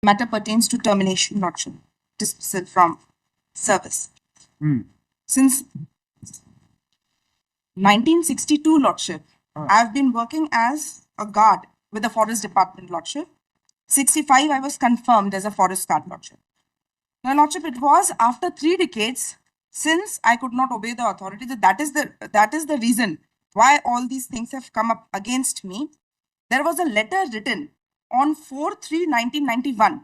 matter pertains to termination, Lordship, dismissal from service. Since 1962, Lordship, I've been working as a guard with the Forest Department, Lordship. 65, I was confirmed as a forest guard, Lordship. Now, Lordship, it was after 3 decades since I could not obey the authority. That is the reason why all these things have come up against me. There was a letter written on 4/3/1991.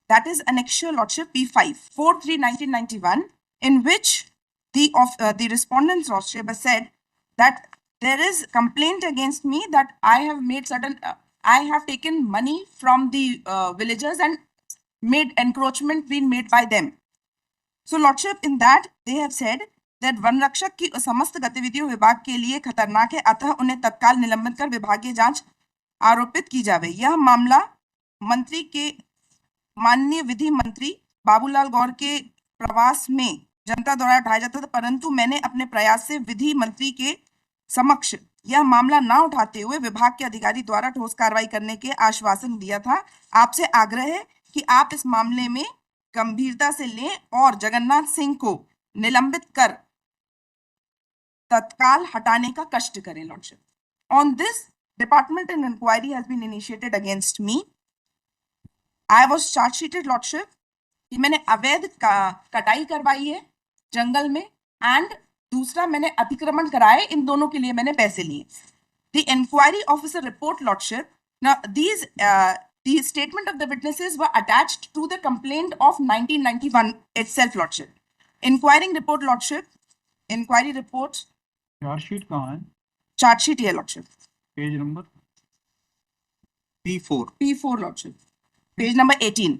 That is annexure, Lordship, P5, 4/3/1991, in which the respondents, Lordship, has said that there is complaint against me that I have made certain, I have taken money from the villagers and made encroachment being made by them. So, Lordship, in that they have said that one रक्षक की समस्त गतिविधियों विभाग के लिए खतरनाक है, अतः उन्हें तत्काल निलंबित कर विभागीय जांच आरोपित की जावे। यह मामला मंत्री के माननीय विधि मंत्री बाबूलाल गौर के प्रवास में जनता द्वारा उठाया जाता था, परंतु मैंने अपने प्रयास से विधि मंत्री के समक्ष यह मामला ना उठाते हुए विभाग के अधिकारी द्वारा ठोस कार्रवाई करने के आश्वासन दिया था। आपसे आग्रह है कि आप इस मामले में गंभीरता से लें और जगन्नाथ सिंह को निलंबित कर तत्काल हटाने का कष्ट करें, lordship. On this department and inquiry has been initiated against me. I was chargesheeted, lordship, कि मैंने अवैध कटाई करवाई है जंगल में, एंड दूसरा मैंने अतिक्रमण कराए, इन दोनों के लिए मैंने पैसे लिए। The inquiry officer report, lordship, the statement of the witnesses were attached to the complaint of 1991 itself, lordship. Inquiring report, lordship. Inquiry report. Charge sheet कहाँ है? Charge sheet here, lordship. Page number P4. P4, lordship. Page number 18.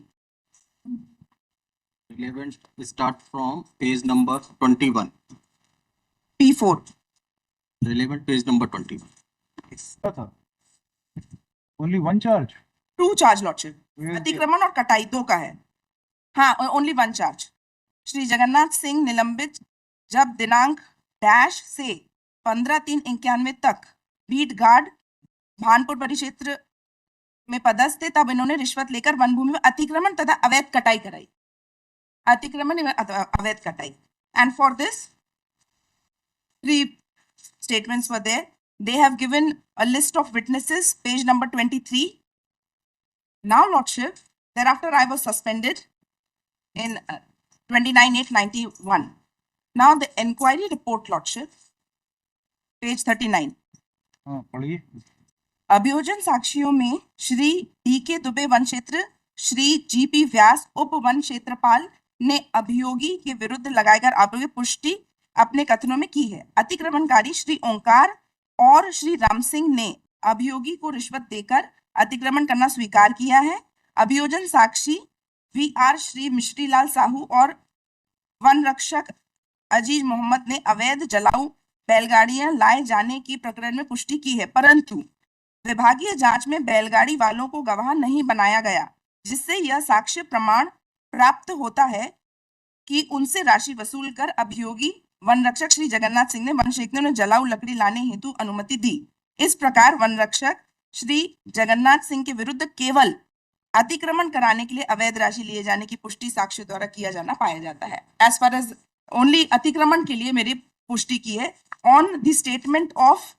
Relevant start from page number 21. P4. Relevant page number 21. Yes. था. Only one charge. 2 charge, lordship. Where अतिक्रमण और कटाई 2 का है। हाँ, only 1 charge. Shri Jagannath Singh निलंबित जब दिनांक डैश से 15/3/91 तक बीट गार्ड भानपुर परिक्षेत्र में पदस्थ थे, तब इन्होंने रिश्वत लेकर वन भूमि में अतिक्रमण तथा अवैध कटाई कराई। अतिक्रमण एवं अवैध कटाई। And for this, 3 statements were there. They have given a list of witnesses, page number 23. Now, lordship, thereafter I was suspended in 29/8/91. Now the inquiry report, lordship, page 39. हाँ, पढ़िए. अभियोजन साक्षियों में श्री डी.के. दुबे वन क्षेत्र, श्री जी.पी. व्यास उप one क्षेत्रपाल ने अभियोगी के विरुद्ध लगाए गए आरोपों की पुष्टि अपने कथनों में की है। अतिक्रमणकारी श्री ओंकार और श्री राम सिंह ने अभियोगी को रिश्वत देकर अतिक्रमण करना स्वीकार किया है। अभियोजन साक्षी वी.आर. श्री मिश्रीलाल साहू और वन रक्षक अजीज मोहम्मद ने अवैध जलाऊ बैलगाड़ियां लाए जाने की प्रकरण में पुष्टि की है, परंतु विभागीय जांच में बैलगाड़ी वालों को गवाह नहीं बनाया गया, जिससे यह साक्ष्य प्रमाण प्राप्त होता है कि उनसे राशि वसूल कर अभियोगी वन रक्षक श्री जगन्नाथ सिंह ने वन क्षेत्र में जलाऊ लकड़ी लाने हेतु अनुमति दी। इस प्रकार वन रक्षक श्री जगन्नाथ सिंह के विरुद्ध केवल अतिक्रमण कराने के लिए अवैध राशि लिए जाने की पुष्टि साक्ष्य द्वारा किया जाना पाया जाता है। एज फार एज ओनली अतिक्रमण के लिए मेरी पुष्टि की है on the statement of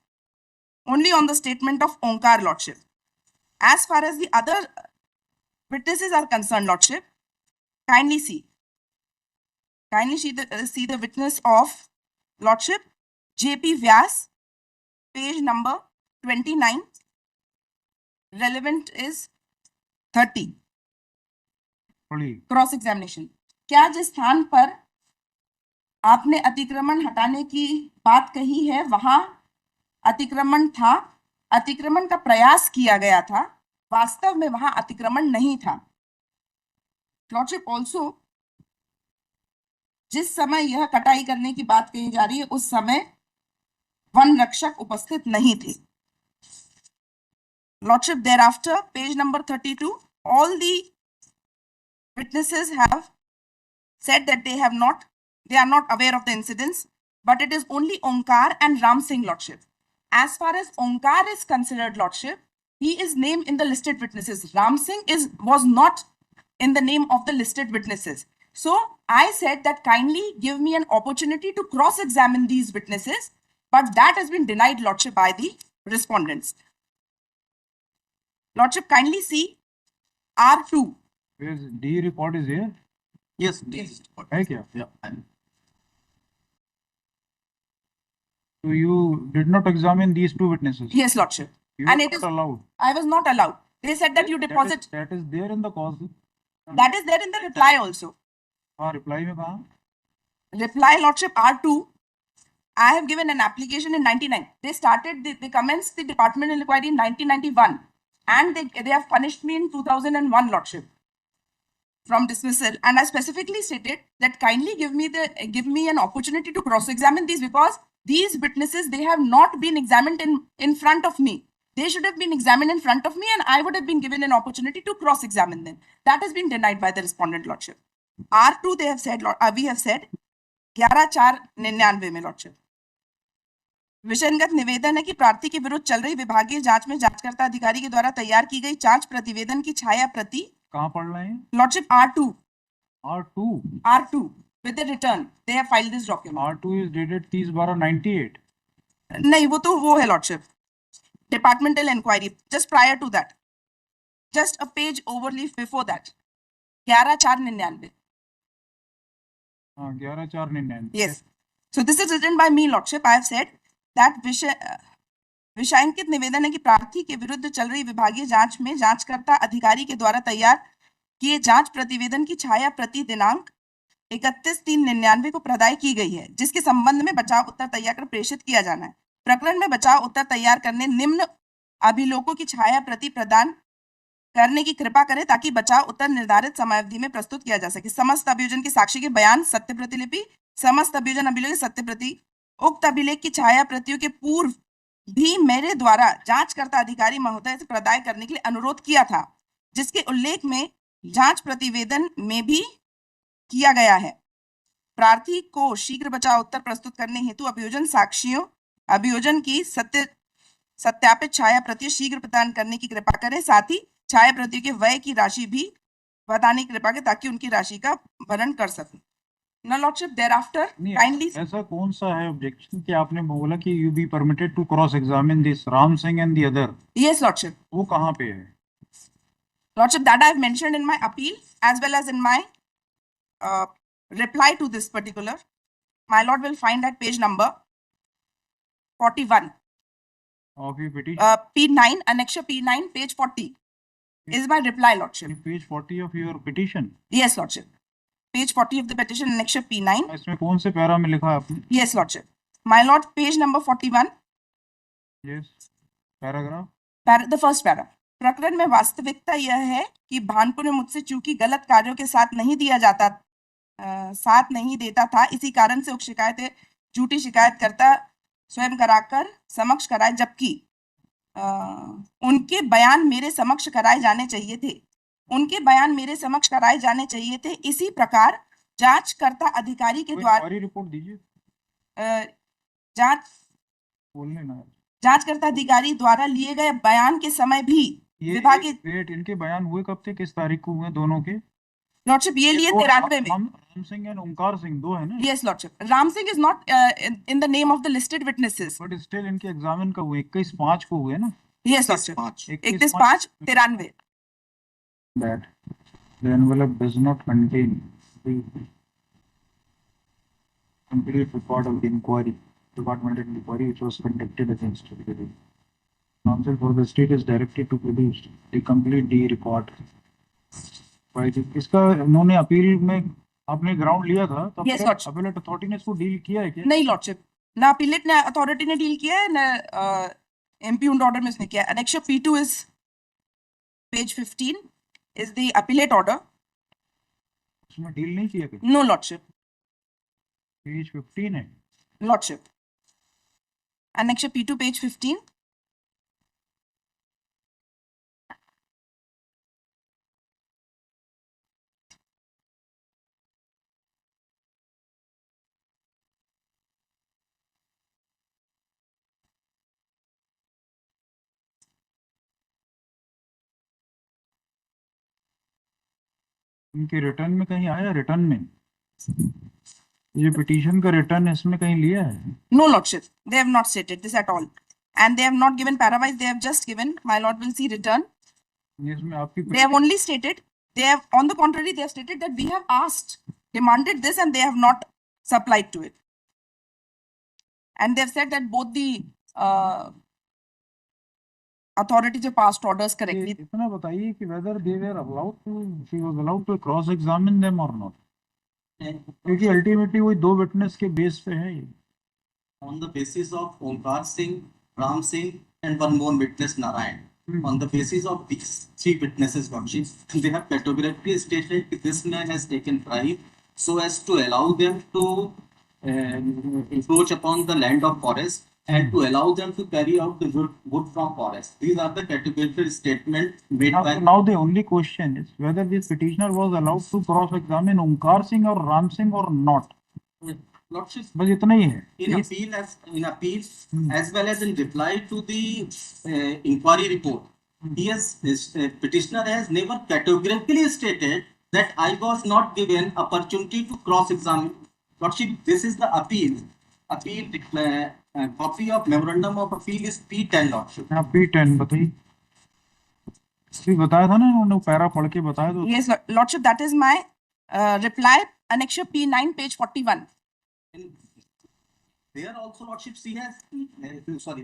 only on the statement of Onkar, lordship. As far as the other witnesses are concerned, lordship, kindly see the witness of lordship J.P. Vyas, page number 29. Relevant is 30. पढ़िए. Cross examination. क्या जिस स्थान पर आपने अतिक्रमण हटाने की बात कही है वहां अतिक्रमण था, अतिक्रमण का प्रयास किया गया था, वास्तव में वहां अतिक्रमण नहीं था। लॉर्डशिप, ऑल्सो जिस समय यह कटाई करने की बात कही जा रही है उस समय वन रक्षक उपस्थित नहीं थे। Lordship, thereafter, page number 32, all the witnesses have said that they are not aware of the incidents, but it is only Onkar and Ram Singh, lordship. As far as Onkar is considered, lordship, he is named in the listed witnesses. Ram Singh was not in the name of the listed witnesses. So I said that kindly give me an opportunity to cross-examine these witnesses, but that has been denied, Lordship, by the respondents. Lordship, kindly see R2. Where's D report is here? Yes, this. है क्या? Yeah. So you did not examine these two witnesses. Yes, Lordship. You And were it not is, allowed. I was not allowed. They said that you deposit. That is there in the cause. That is there in the reply also. हाँ, reply में कहाँ? Reply, Lordship, R2. I have given an application in 99. They commenced the departmental inquiry in 1991. And they have punished me in 2001, Lordship, from dismissal. And I specifically stated that kindly give me an opportunity to cross-examine these, because these witnesses, they have not been examined in front of me. They should have been examined in front of me, and I would have been given an opportunity to cross-examine them. That has been denied by the respondent, Lordship. R2, they have said, we have said 11/4/99 में, Lordship. विषयगत निवेदन है कि प्रार्थी के विरुद्ध चल रही विभागीय जांच में जांचकर्ता अधिकारी के द्वारा तैयार की गई जांच प्रतिवेदन की छाया प्रति कहाँ पढ़ रहे हैं? Lordship R2 R2 with the return they have filed this document. R2 is dated 30/12/98. नहीं, वो है lordship departmental inquiry just prior to that, just a page overleaf before that, 11/4/99. हाँ, 11/4/99. Yes. So this is written by me, Lordship. I have said that विषयांकित निवेदन है कि प्रार्थी के विरुद्ध चल रही विभागीय जांच में जांचकर्ता अधिकारी के द्वारा तैयार किए जांच प्रतिवेदन की छाया प्रति दिनांक 31/3/99 को प्रदाय की गई है, जिसके संबंध में बचाव उत्तर तैयार कर प्रेषित किया जाना है। प्रकरण में बचाव उत्तर तैयार करने निम्न अभिलोकों की छाया प्रति प्रदान करने की कृपा करें, ताकि बचाव उत्तर निर्धारित समयावधि में प्रस्तुत किया जा सके। समस्त अभियोजन के साक्षी के बयान सत्य प्रतिलिपि, समस्त अभियोजन अभिलेख की सत्य प्रति, उक्त अभिलेख की छाया प्रतियों के पूर्व भी मेरे द्वारा जांचकर्ता अधिकारी महोदय से प्रदाय करने के लिए अनुरोध किया था, जिसके उल्लेख में जांच प्रतिवेदन में भी किया गया है। प्रार्थी को शीघ्र बचाव उत्तर प्रस्तुत करने हेतु अभियोजन की सत्यापित छाया प्रति शीघ्र प्रदान करने की कृपा करें, साथ ही छाया प्रति के व्यय की राशि भी बताने की कृपा करें, ताकि उनकी राशि का भरण कर सकूं। Now, Lordship, thereafter, kindly. ऐसा कौन सा है ऑब्जेक्शन कि आपने बोला कि you be permitted to cross examine this Ram Singh and the other? Yes, Lordship. वो कहाँ पे है? Lordship, that I have mentioned in my appeal as well as in my reply to this particular. My Lord will find at page number 41. Of your petition? P9, Annexure P9, page 40 is my reply, Lordship. Page 40 of your petition? Yes, Lordship. Page 40 of the petition, Annexure P9. इसमें कौन से para में लिखा है आपने? Yes, Lordship. My Lord, page number 41. Yes. Paragraph? The first para. प्रकरण में वास्तविकता यह है कि भानपुर में मुझसे चूंकि गलत कार्यों के साथ नहीं देता था, इसी कारण से उक्त शिकायतें झूठी शिकायतकर्ता स्वयं कराकर समक्ष कराए, जबकि उनके बयान मेरे समक्ष कराए जाने चाहिए थे। इसी प्रकार जांचकर्ता अधिकारी के द्वारा रिपोर्ट दीजिए। जांचकर्ता अधिकारी द्वारा लिए गए बयान के समय भी विभागीय इनके बयान हुए कब थे, किस तारीख को हुए दोनों के? लॉर्डशिप ये लिए 93 में। राम सिंह एंड ओंकार सिंह दो है ना? Yes lordship. Ram Singh is not in the name of the listed witnesses, but still इनके एग्जामिन कब हुए? 21/5 को हुए ना? Yes lordship, 21/5/93। That the envelope does not contain the complete report of the departmental inquiry which was conducted against the counsel for the state is directed to produce the complete D report. इसका उन्होंने appeal में आपने ground लिया था, तब appellate authority ने इसको deal किया है क्या? नहीं लॉर्डशिप, ना अपीलेट ने अथॉरिटी ने डील किया है, ना इम्प्यूग्न्ड ऑर्डर में इसने किया है। Annexure P2 is page 15 is the appellate order. उसमें डील नहीं किया क्या? No lordship. पेज 15 है lordship. Annexure P2 page 15. इनके रिटर्न में कहीं आया, रिटर्न में ये पिटीशन का रिटर्न इसमें कहीं लिया है? No, Lordship. They have not stated this at all. And they have not given parawise, they have just given, my lord will see return. इसमें आपकी They have only stated, they have, on the contrary, they have stated that we have asked, demanded this, and they have not supplied to it. And they have said that both the authorities have passed orders correctly. इतना बताइए कि whether they were allowed to, she was allowed to cross examine them or not, क्योंकि ultimately वही दो witness के base पे है ये। On the basis of Omkar Singh, Ram Singh, and one more witness Narayan. On the basis of these three witnesses, Lordship, they have categorically stated that this man has taken bribe so as to allow them to encroach upon the land of forest and to allow them to carry out the wood from forest. These are the categorical statements made by. Now the only question is whether this petitioner was allowed to cross examine Omkar Singh or Ram Singh or not. Lordship, बस इतना ही है। in appeal as well as in reply to the inquiry report, petitioner has never categorically stated that I was not given opportunity to cross-examine. Lordship, this is the appeal. Copy of memorandum of appeal is P10, Lordship. हाँ P10 बताइए। भी बताया था ना उन्होंने, para पढ़ के बताया तो। Yes, Lordship, that is my reply, annexure P9, page 41. And there also, Lordship,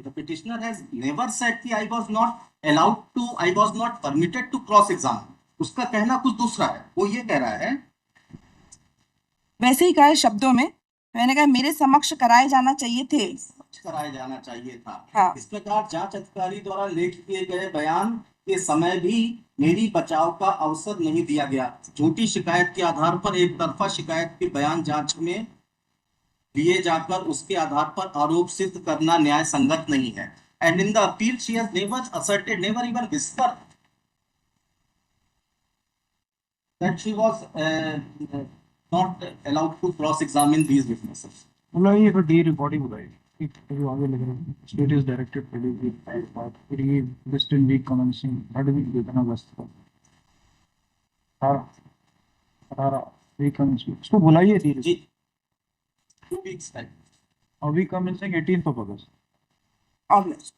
the petitioner has never said that I was not permitted to cross-examine. उसका कहना कुछ दूसरा है, वो ये कह रहा है। वैसे ही कहा है शब्दों में, मैंने कहा मेरे समक्ष कराए जाना चाहिए थे। कराया जाना चाहिए था। हाँ। इस प्रकार जांच अधिकारी द्वारा लेख किए गए बयान के समय भी मेरी बचाव का अवसर नहीं दिया गया। झूठी शिकायत के आधार पर एक तरफा शिकायत के बयान जांच में लिए जाकर उसके आधार पर आरोप सिद्ध करना न्याय संगत नहीं है। And in the appeal, she has never asserted, never even whispered that she was not allowed to cross-examine these witnesses. बोला ये फिर डी रिकॉर्डिंग बताइए। जो आगे लग रहा है, स्टेट इज डायरेक्टेड डिलीवरी फिर ये list in week commencing third week कितना बस 18 वीक कमेंसिंग इसको बुलाइए धीरे जी 2 weeks time. और week commencing 18th of August। August.